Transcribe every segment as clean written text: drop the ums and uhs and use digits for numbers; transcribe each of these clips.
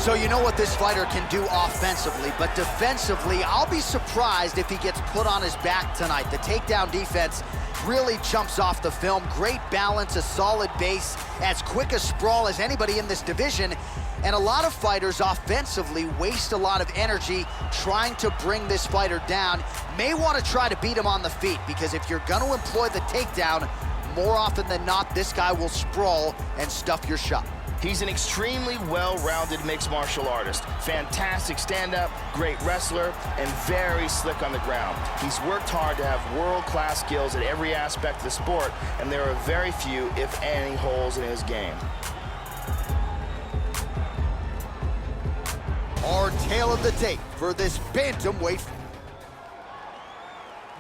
So you know what this fighter can do offensively, but defensively, I'll be surprised if he gets put on his back tonight. The takedown defense really jumps off the film. Great balance, a solid base, as quick a sprawl as anybody in this division. And a lot of fighters offensively waste a lot of energy trying to bring this fighter down. May want to try to beat him on the feet, because if you're going to employ the takedown, more often than not, this guy will sprawl and stuff your shot. He's an extremely well-rounded mixed martial artist. Fantastic stand-up, great wrestler, and very slick on the ground. He's worked hard to have world-class skills at every aspect of the sport, and there are very few, if any, holes in his game. Our tale of the tape for this bantamweight.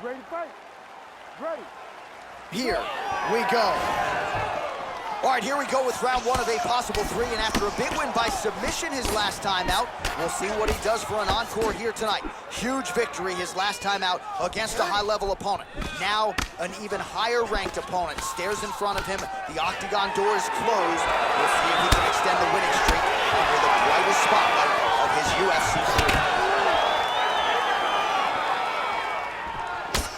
Ready to fight? Ready. Here we go. All right, here we go with round one of a possible three, and after a big win by submission his last time out, we'll see what he does for an encore here tonight. Huge victory his last time out against a high-level opponent. Now, an even higher-ranked opponent stares in front of him. The octagon door is closed. We'll see if he can extend the winning streak under the brightest spotlight of his UFC career.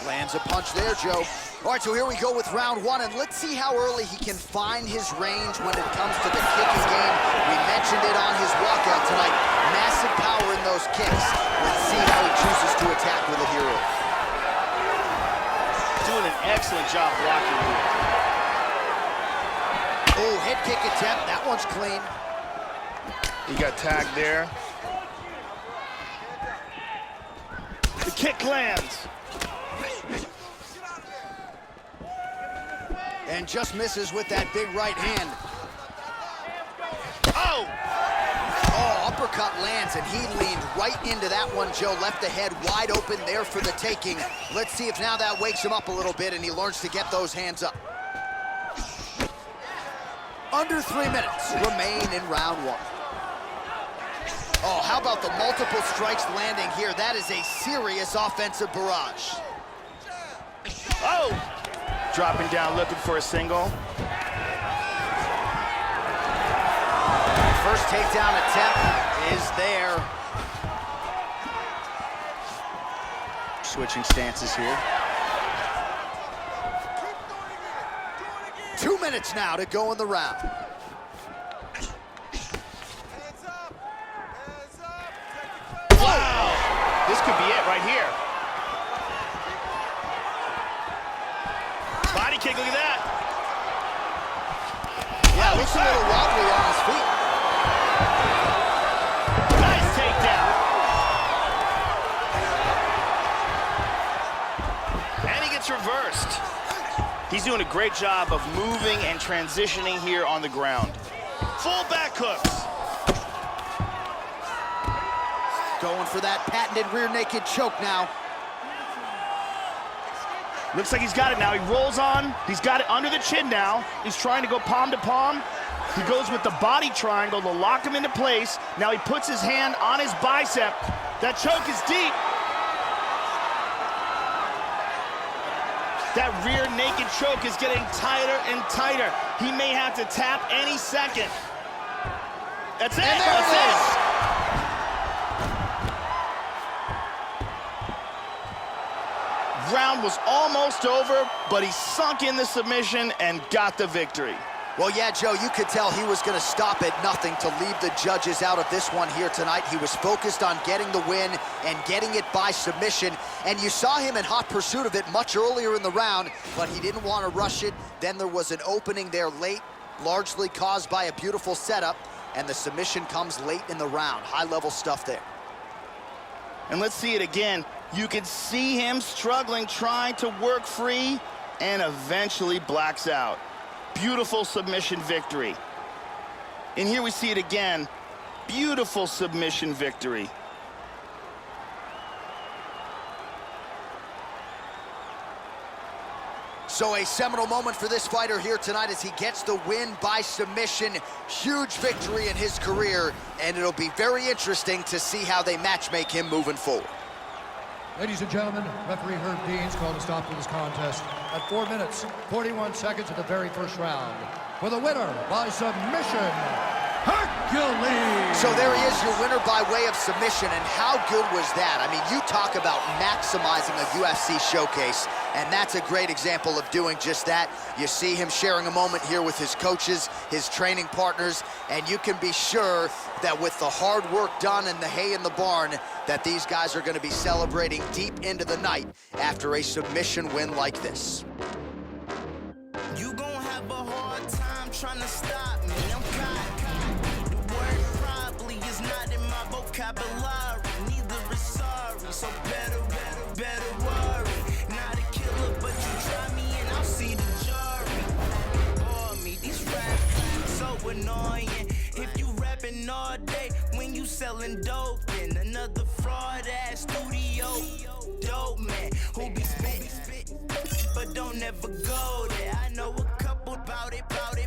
Lands a punch there, Joe. All right, so here we go with round one, and let's see how early he can find his range when it comes to the kicking game. We mentioned it on his walkout tonight. Massive power in those kicks. Let's see how he chooses to attack with it here. Doing an excellent job blocking here. Oh, head kick attempt. That one's clean. He got tagged there. The kick lands. And just misses with that big right hand. Oh! Oh, uppercut lands, and he leaned right into that one, Joe. Left the head wide open there for the taking. Let's see if now that wakes him up a little bit and he learns to get those hands up. Under 3 minutes remain in round one. Oh, how about the multiple strikes landing here? That is a serious offensive barrage. Oh! Dropping down, looking for a single. First takedown attempt is there. Switching stances here. 2 minutes now to go in the round. Wow! This could be it right here. Body kick, look at that. Yeah, looks a little wobbly on his feet. Nice takedown. And he gets reversed. He's doing a great job of moving and transitioning here on the ground. Full back hooks. Going for that patented rear naked choke now. Looks like he's got it now. He rolls on. He's got it under the chin now. He's trying to go palm to palm. He goes with the body triangle to lock him into place. Now he puts his hand on his bicep. That choke is deep. That rear naked choke is getting tighter and tighter. He may have to tap any second. That's it. And there That's it it. is. Round was almost over, but he sunk in the submission and got the victory. Well, yeah, Joe, you could tell he was going to stop at nothing to leave the judges out of this one here tonight. He was focused on getting the win and getting it by submission, and you saw him in hot pursuit of it much earlier in the round, but he didn't want to rush it. Then there was an opening there late, largely caused by a beautiful setup, and the submission comes late in the round. High-level stuff there. And let's see it again. You can see him struggling, trying to work free, and eventually blacks out. Beautiful submission victory. And here we see it again. Beautiful submission victory. So a seminal moment for this fighter here tonight as he gets the win by submission. Huge victory in his career, and it'll be very interesting to see how they matchmake him moving forward. Ladies and gentlemen, referee Herb Dean's called a stop to this contest at 4 minutes, 41 seconds of the very first round. For the winner by submission, Herb Hercules. So there he is, your winner by way of submission, and how good was that? I mean, you talk about maximizing a UFC showcase, and that's a great example of doing just that. You see him sharing a moment here with his coaches, his training partners, and you can be sure that with the hard work done and the hay in the barn, that these guys are gonna be celebrating deep into the night after a submission win like this. You gon' have a hard time trying to stop me. I'm caught. The word probably is not in my vocabulary. Neither is sorry, so better worry. Not a killer, but you try me and I'll see the jury. Bore me, these rap so annoying. If you rapping all day when you selling dope, then another fraud ass studio dope man who be spitting, but don't ever go there. I know a couple about it,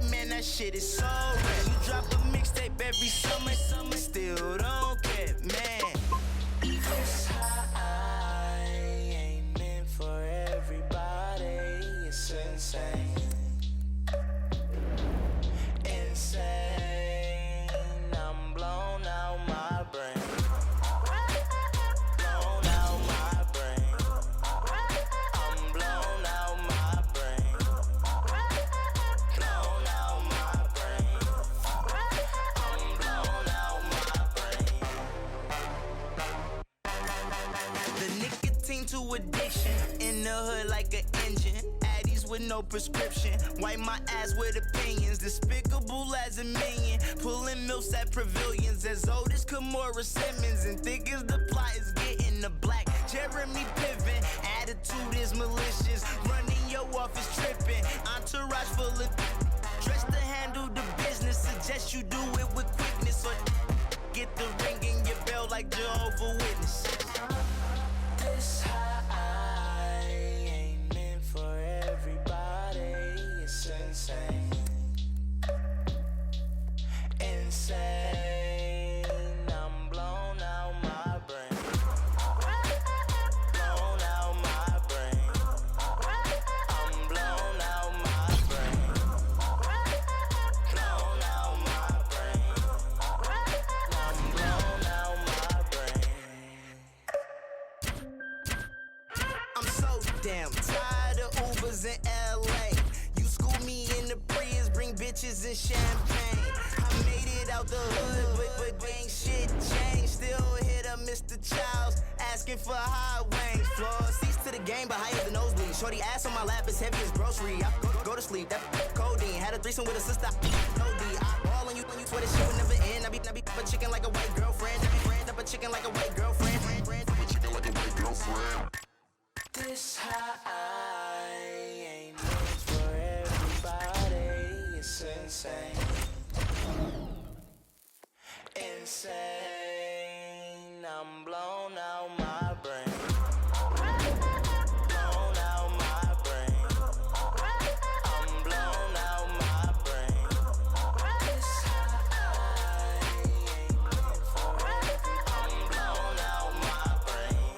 man, that shit is so rare. You drop a mixtape every summer, still don't care, man. This high ain't meant for everybody, it's insane. Insane, I'm blown out my brain. Blown out my brain. I'm blown out my brain. Blown out my brain. I'm blown out my brain. The nicotine to addiction in the hood like an engine. Addies with no prescription. Wipe my ass with opinions. Despicable as a million. Pulling milfs at pavilions. As old as Kimora Simmons. And thick as the plot is getting the black. Jeremy Piven. Attitude is malicious. Running your office tripping. Entourage full of dress to handle the business. Suggest you do it with quickness. Or get the ring in your bell like Jehovah's Witnesses. This high ain't meant for everybody. It's insane. Insane. I'm blown out my brain. Blown out my brain. I'm blown out my brain. Blown out my brain. I'm blown out my brain. I'm so damn tired of Ubers in LA. You school me in the Prius, bring bitches and champagne. I made it out the hood, but ain't shit changed. Still hit up Mr. Childs, asking for high wings. Floor seats to the game, but higher than nosebleed. Shorty ass on my lap is heavy as grocery. I go to sleep, that codeine. Had a threesome with a sister, no D. I ball on you when you swear this shit would never end. I be up a chicken like a white girlfriend. I be friend up a chicken like a white girlfriend. This high ain't meant for everybody. It's insane. Insane. I'm blown out my brain. Blown out my brain. I'm blown out my brain. This high ain't meant for everybody. I'm blown out my brain.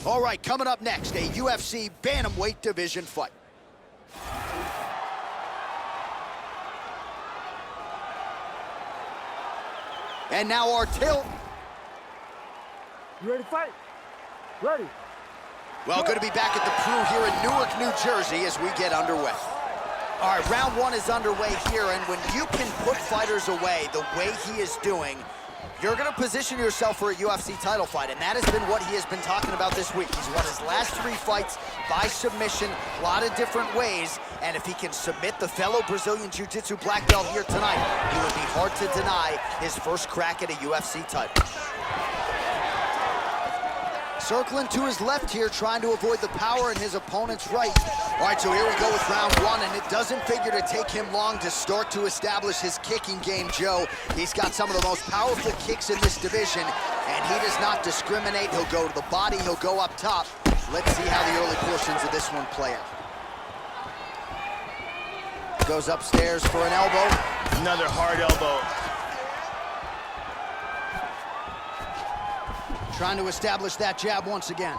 All right, coming up next, a UFC bantamweight division fight. And now our tilt. You ready to fight? Ready. Well, good to be back at the Crew here in Newark, New Jersey as we get underway. All right, round one is underway here, and when you can put fighters away the way he is doing, you're going to position yourself for a UFC title fight, and that has been what he has been talking about this week. He's won his last 3 fights by submission, a lot of different ways, and if he can submit the fellow Brazilian Jiu-Jitsu black belt here tonight, it would be hard to deny his first crack at a UFC title. Circling to his left here, trying to avoid the power in his opponent's right. All right, so here we go with round one, and it doesn't figure to take him long to start to establish his kicking game, Joe. He's got some of the most powerful kicks in this division, and he does not discriminate. He'll go to the body, he'll go up top. Let's see how the early portions of this one play out. Goes upstairs for an elbow. Another hard elbow. Trying to establish that jab once again.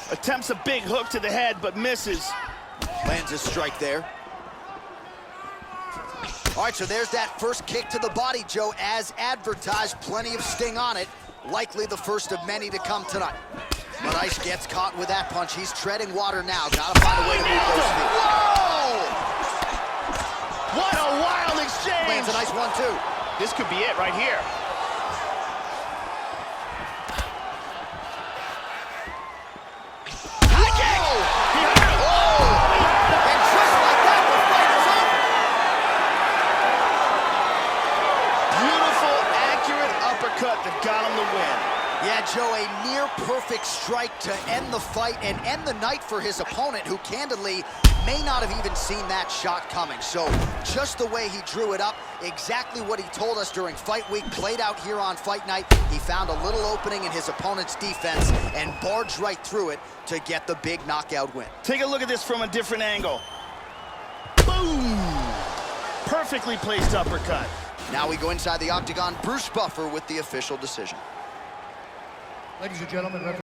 Attempts a big hook to the head, but misses. Lands a strike there. All right, so there's that first kick to the body, Joe, as advertised. Plenty of sting on it. Likely the first of many to come tonight. But Ice gets caught with that punch. He's treading water now. Gotta find a way to move those feet. Whoa! What a wild exchange! Lands a nice one, too. This could be it right here. High kick! He hurt him! And just like that, the fight is over. Beautiful, accurate uppercut that got him the win. Yeah, Joe, a near-perfect strike to end the fight and end the night for his opponent, who candidly may not have even seen that shot coming. So just the way he drew it up, exactly what he told us during fight week, played out here on fight night. He found a little opening in his opponent's defense and barged right through it to get the big knockout win. Take a look at this from a different angle. Boom! Perfectly placed uppercut. Now we go inside the octagon. Bruce Buffer with the official decision. Ladies and gentlemen,